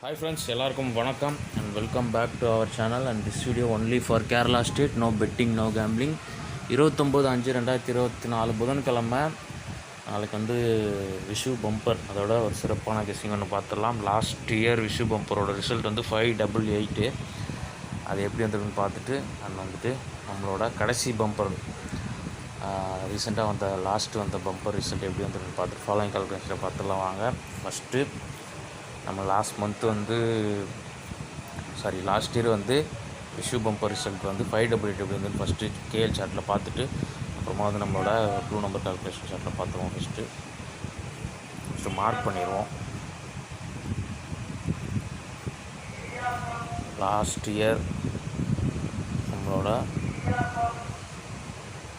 Hi friends, எல்லாருக்கும் வணக்கம் and welcome back to our channel and this video only for Kerala state, no betting, no gambling. 29/5/2024 புதன்கிழமை நாளைக்கு வந்து Vishu bumper அதோட ஒரு சிறப்பான கெஸ்ஸிங் ஒன்று பார்த்துடலாம். லாஸ்ட் இயர் விஷு பம்பரோட ரிசல்ட் வந்து 588. அது எப்படி வந்துருக்குன்னு பார்த்துட்டு அண்ட் வந்துட்டு நம்மளோட கடைசி பம்பர் ரீசெண்டாக வந்த வந்த பம்பர் ரிசல்ட் எப்படி வந்துருக்குன்னு பார்த்துட்டு ஃபாலோயிங் கால்குலேஷனில் பார்த்துடலாம் வாங்க. ஃபஸ்ட்டு நம்ம லாஸ்ட் இயர் வந்து விஷு பம்பர் ரிசல்ட் வந்து 588 எப்படி வந்து ஃபஸ்ட்டு கேஎல் சார்ட்டில் பார்த்துட்டு அப்புறமா வந்து நம்மளோட ப்ளூ நம்பர் கால்குலேஷன் சார்ட்டில் பார்த்துருவோம். ஃபஸ்ட்டு மார்க் பண்ணிடுவோம். லாஸ்ட் இயர் நம்மளோட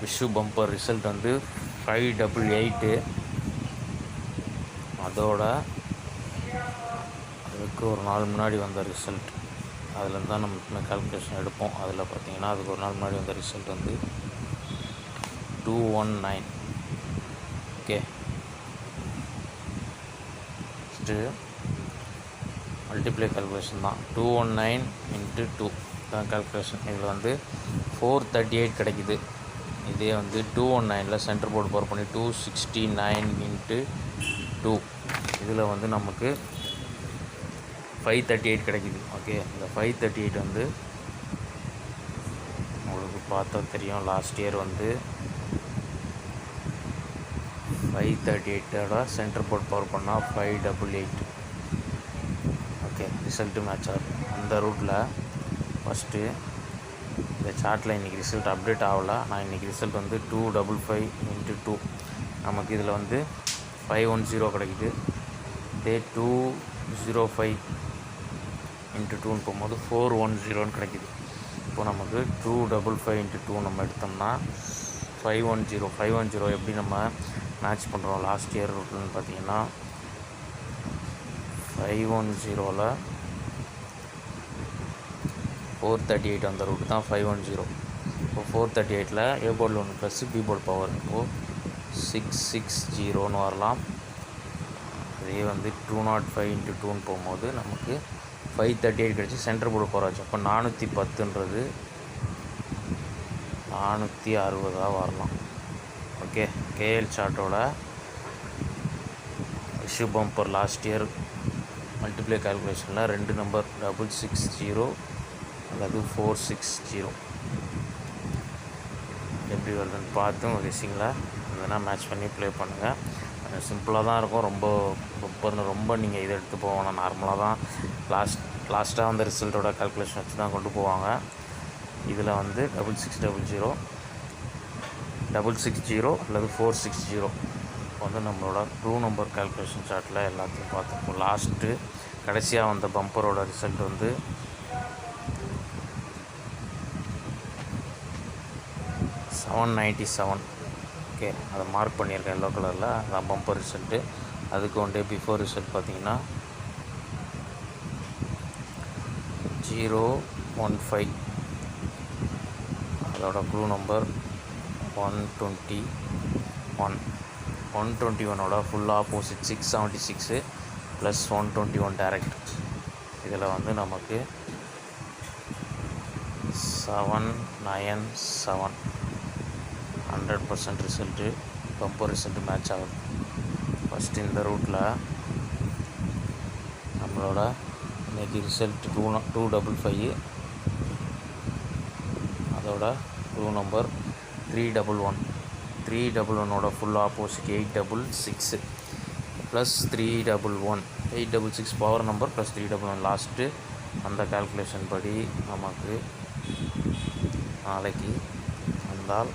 விஷு பம்பர் ரிசல்ட் வந்து 588. அதோட அதுக்கு ஒரு நாள் முன்னாடி வந்த ரிசல்ட் அதில் தான் நம்ம கால்குலேஷன் எடுப்போம். அதில் பார்த்திங்கன்னா அதுக்கு ஒரு நாள் முன்னாடி வந்த ரிசல்ட் வந்து 219. ஓகே, ஃபஸ்ட்டு மல்டிப்ளை கால்குலேஷன் தான். 219 × 2 தான் கால்குலேஷன். இதில் வந்து 438 கிடைக்குது. இதே வந்து 219 சென்டர் போர்டு பவர் பண்ணி 269 × 2 இதில் வந்து நமக்கு 538 கிடைக்குது. ஓகே, இந்த 538 வந்து உங்களுக்கு பார்த்தா தெரியும். லாஸ்ட் இயர் வந்து 538ஓட சென்டர் போர்ட் பவர் பண்ணால் 588. ஓகே, ரிசல்ட்டு மேட்ச் ஆகுது. அந்த ரூட்டில் ஃபஸ்ட்டு இந்த சார்ட்டில் இன்றைக்கி ரிசல்ட் அப்டேட் ஆகலை. நான் இன்றைக்கி ரிசல்ட் வந்து 255 × 2 நமக்கு இதில் வந்து 510 கிடைக்குது. இதே 205 × 2ன்னு போகும்போது 410 கிடைக்குது. இப்போ நமக்கு 255 × 2 நம்ம எடுத்தோம்னா 510 எப்படி நம்ம மேட்ச் பண்ணுறோம் லாஸ்ட் இயர் ரூட்லன்னு பார்த்தீங்கன்னா 510ல் 438 அந்த ரூட்டு தான் 510. இப்போ 438ல் ஏ போர்டில் 1 ப்ளஸ் பி போர்டு பவர் இப்போது 660ன்னு வரலாம். அதே வந்து 205 × 2ன்னு போகும்போது நமக்கு 538 கிடச்சி சென்டர் போர்டு போகிற வச்சு. அப்போ 410ன்றது 460 வரலாம். ஓகே, கேஎல் சார்ட்டோட Vishu bumper last year multiply கால்குலேஷனில் 2 நம்பர் 660 அல்லது 460 எப்படி வருதுன்னு பார்த்து உங்கள் கெஸ்ஸிங்கில் எதுனா மேட்ச் பண்ணி ப்ளே பண்ணுங்கள். சிம்பிளாக தான் இருக்கும். ரொம்ப நீங்கள் இதை எடுத்து போவாங்க. நார்மலாக தான் லாஸ்ட்டாக அந்த ரிசல்ட்டோட கால்குலேஷன் வச்சு தான் கொண்டு போவாங்க. இதில் வந்து 6600 அல்லது 460 வந்து நம்மளோட ப்ளூ நம்பர் கால்குலேஷன் சார்ட்டில் எல்லாத்தையும் பார்த்துப்போம். லாஸ்ட்டு கடைசியாக வந்த பம்பரோட ரிசல்ட் வந்து 797. ஓகே, அதை மார்க் பண்ணியிருக்கேன் எல்லோ கலரில். அதான் பம்பர் ரிசல்ட்டு. அதுக்கு ஒன் டே பிஃபோர் ரிசல்ட் பார்த்திங்கன்னா 015. அதோட blue number 121. Full opposite 676 + 121 direct. இதில் வந்து நமக்கு 797 100% ரிசல்ட்டு பம்பர் ரிசல்ட்டு மேட்ச் ஆகுது. ஃபஸ்ட்டு இந்த ரூட்டில் நம்மளோட இன்றைக்கி ரிசல்ட் 255. அதோட blue number 311. Full opposite 866 + 311. 866 power number + 311. Last அந்த கால்குலேஷன் படி நமக்கு நாளைக்கு வந்தால்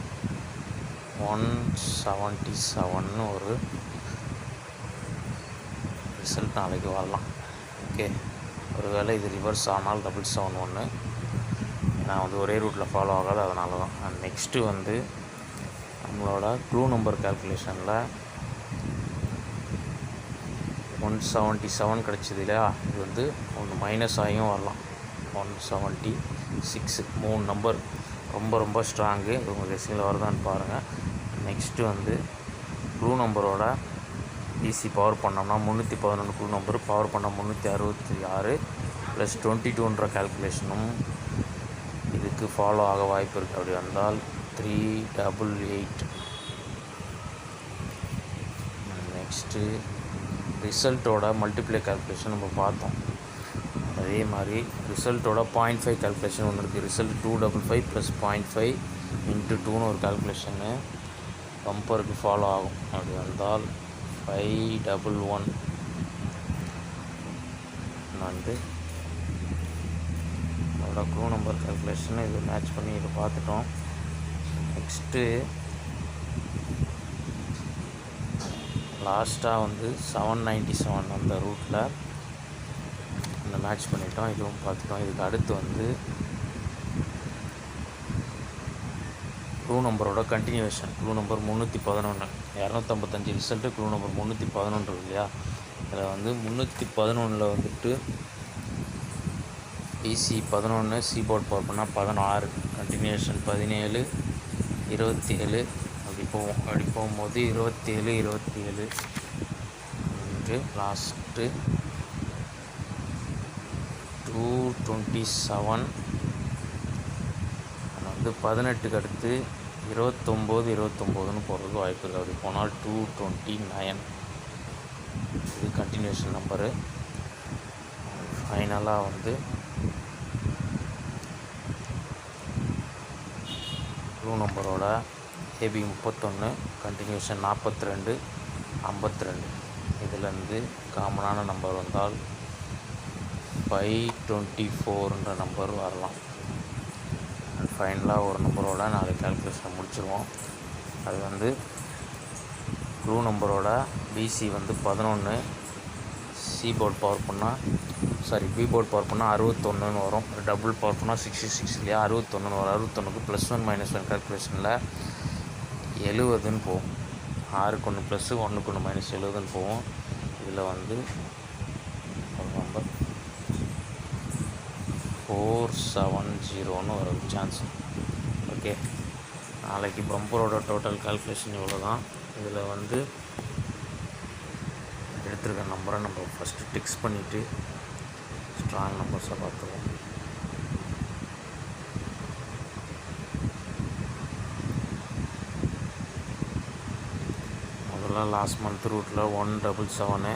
177 ஒரு ரிசல்ட் நாளைக்கு வரலாம். ஓகே, ஒருவேளை இது ரிவர்ஸ் ஆனால் 771. நான் வந்து ஒரே ரூட்டில் ஃபாலோ ஆகாது, அதனால தான். நெக்ஸ்ட்டு வந்து நம்மளோட ப்ளூ நம்பர் கால்குலேஷனில் 177 கிடச்சிது இல்லையா? இது வந்து ஒன்று மைனஸ் ஆகியும் வரலாம். 176 3 நம்பர் ரொம்ப ஸ்ட்ராங்கு. இது உங்கள் கெஸ்ஸிங்கில் வருதான்னு பாருங்கள். நெக்ஸ்ட்டு வந்து ப்ளூ நம்பரோட பிசி பவர் பண்ணோம்னா 311 குழு நம்பர் பவர் பண்ணால் 366 ப்ளஸ் 22ன்ற கால்குலேஷனும் இதுக்கு ஃபாலோ ஆக வாய்ப்பு இருக்குது. அப்படி வந்தால் 388. நெக்ஸ்ட்டு ரிசல்ட்டோட மல்டிப்ளை கால்குலேஷன் நம்ம பார்த்தோம். அதே மாதிரி ரிசல்ட்டோட 0.5 கால்குலேஷன் ஒன்று இருக்குது. ரிசல்ட் 255 ப்ளஸ் 0.5 இன்ட்டு 2ன்னு ஒரு கால்குலேஷனு பம்பருக்கு ஃபாலோ ஆகும். அப்படி வந்தால் 511 வந்து அதோட க்ளூ நம்பர் கால்குலேஷன் இது மேட்ச் பண்ணி இதை பார்த்துட்டோம். நெக்ஸ்ட்டு லாஸ்ட்டாக வந்து 797 அந்த ரூட்டில் இந்த மேட்ச் பண்ணிட்டோம். இதுவும் பார்த்துட்டோம். இதுக்கு அடுத்து வந்து க்ளூ நம்பரோட continuation. Clue number 311 255 result clue number 311 இருக்கு இல்லையா, அதில் வந்து 311 வந்துட்டு பிசி 11 சிபோர்ட் பவர் பண்ணால் 16 கண்டினியூஷன் 17 27 அப்படி போவோம். அப்படி போகும்போது 27 லாஸ்ட்டு 227 வந்து 18க்கு அடுத்து 29 போகிறதுக்கு வாய்ப்பு இருக்குது. அப்படி போனால் 229 இது கண்டினியூஷன் நம்பரு. ஃபைனலாக வந்து க்ளூ நம்பரோட ஏபி 31 கண்டினியூஷன் 42 52 இதிலேருந்து காமனான நம்பர் வந்தால் 524ன்ற நம்பர் வரலாம். ஃபைனலாக ஒரு நம்பரோட 4 கால்குலேஷனை முடிச்சிருவோம். அது வந்து க்ளூ நம்பரோட பிசி வந்து 11 சி போர்ட் பவர் பண்ணால் பி போர்ட் பவர் பண்ணால் 61 வரும். டபுள் பவர் பண்ணால் 66 இல்லையா, 61 வரும். 61க்கு +1 -1 கால்குலேஷனில் 70ன்னு போகும். 6க்கு 1 ப்ளஸ்ஸு 1க்கு 1 - 70ன்னு போகும். இதில் வந்து ஒரு நம்பர் 470ன்னு வர சான்ஸ். ஓகே, நாளைக்கு பம்பரோட டோட்டல் கால்குலேஷன் இவ்வளோ தான். இதில் வந்து எடுத்துருக்க நம்பரை நம்ம ஃபஸ்ட்டு டிக்ஸ் பண்ணிவிட்டு ஸ்ட்ராங் நம்பர்ஸை பார்த்துருவோம். முதல்ல லாஸ்ட் மந்த் ரூட்டில் 177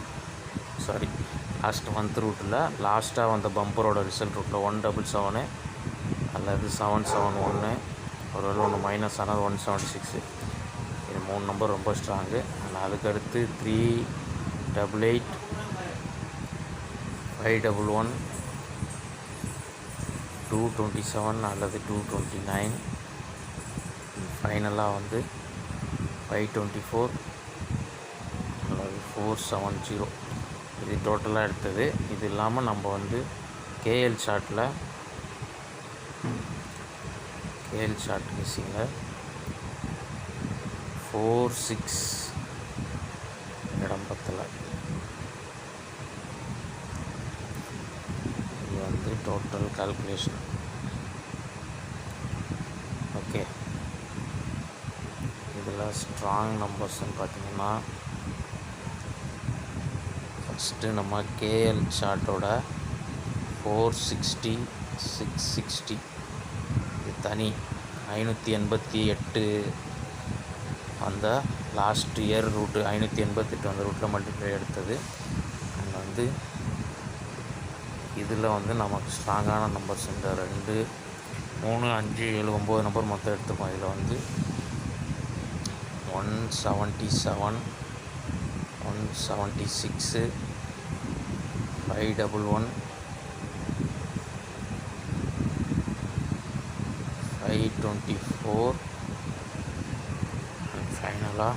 லாஸ்ட் மந்த் ரூட்டில் லாஸ்ட்டாக வந்த பம்பரோட ரிசல்ட் ரூட்டில் 177 அல்லது 771 ஒரு வேளை ஒன்று மைனஸ் ஆனால் 176. இது 3 நம்பர் ரொம்ப ஸ்ட்ராங்கு. அதுக்கடுத்து 388 511 227 அல்லது 229. ஃபைனலாக வந்து 524 அல்லது 470. இது டோட்டலாக எடுத்தது. இது இல்லாமல் நம்ம வந்து கேஎல் ஷார்ட் மிஸ்ஸிங்கில் 46 இடம் பத்தலை. இது வந்து டோட்டல் கால்குலேஷன். ஓகே, இதில் ஸ்ட்ராங் நம்பர்ஸ்ன்னு பார்த்தீங்கன்னா ஃபஸ்ட்டு நம்ம கேஎல் ஷார்ட்டோட 460 660 இது தனி. 588 அந்த லாஸ்ட் இயர் ரூட்டு 588 அந்த ரூட்டில் மல்டிப்ளை எடுத்தது. அங்கே வந்து இதில் வந்து நமக்கு ஸ்ட்ராங்கான நம்பர்ஸ் இந்த 2 3 5 7 9 நம்பர் மொத்தம் எடுத்துப்போம். இதில் வந்து 177 176 511 524 and ஃபைனலாக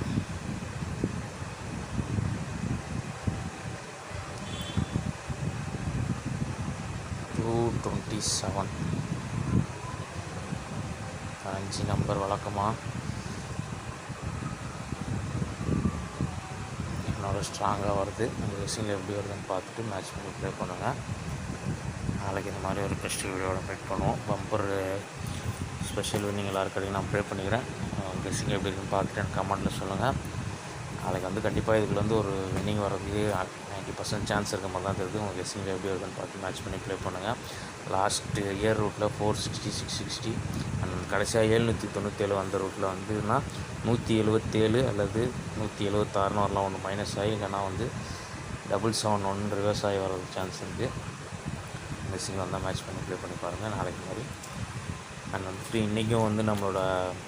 227. 5 நம்பர் வழக்கமாக என்னோட ஸ்ட்ராங்காக வருது. உங்கள் கெஸ்ஸிங்கில் எப்படி வருதுன்னு பார்த்துட்டு மேட்ச் பண்ணி ப்ளே பண்ணுங்கள். நாளைக்கு இந்த மாதிரி ஒரு பெஸ்ட் வீடியோட மீட் பண்ணுவோம். பம்பர் ஸ்பெஷல் வின்னிங் எல்லாருக்கடையும் நான் ப்ளே பண்ணிக்கிறேன். கெஸ்ஸிங் எப்படி இருக்குன்னு பார்த்துட்டு எனக்கு கமெண்ட்டில் சொல்லுங்கள். நாளைக்கு வந்து கண்டிப்பாக இதுக்குள்ள வந்து ஒரு வின்னிங் வர்றதுக்கு 90% சான்ஸ் இருக்க மாதிரி தான் தெரியுது. உங்கள் கெஸ்ஸிங் எப்படி வருதுன்னு பார்த்து மேட்ச் பண்ணி ப்ளே பண்ணுங்கள். லாஸ்ட்டு இயர் ரூட்டில் 460 660 அண்ட் கடைசியாக 797 அந்த ரூட்டில் வந்துன்னா 177 அல்லது 176 வரலாம். ஒன்று மைனஸ் ஆகி இல்லைனா வந்து 771 ரிவர்ஸ் ஆகி வர்றதுக்கு சான்ஸ் இருக்குது. கெஸ்ஸிங் வந்தால் மேட்ச் பண்ணி ப்ளே பண்ணி பாருங்கள் நாளைக்கு மாதிரி. அண்ட் வந்து இன்றைக்கும் வந்து நம்மளோட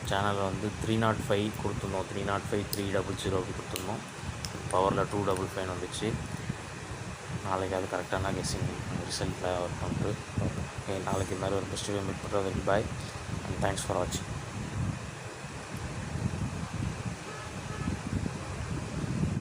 சேனலில் வந்து 305 கொடுத்துருந்தோம். 305 300 அப்படி கொடுத்துருந்தோம். பவரில் 255 வந்துச்சு. நாளைக்கு அது கரெக்டான கெஸ்ஸிங் ரிசல்ட்டில் ஒர்க் பண்ணிட்டு நாளைக்கு இந்த மாதிரி ஒரு பெஸ்ட் மீட் பண்ணுறது. பாய் அண்ட் தேங்க்ஸ் ஃபார் வாட்சிங்.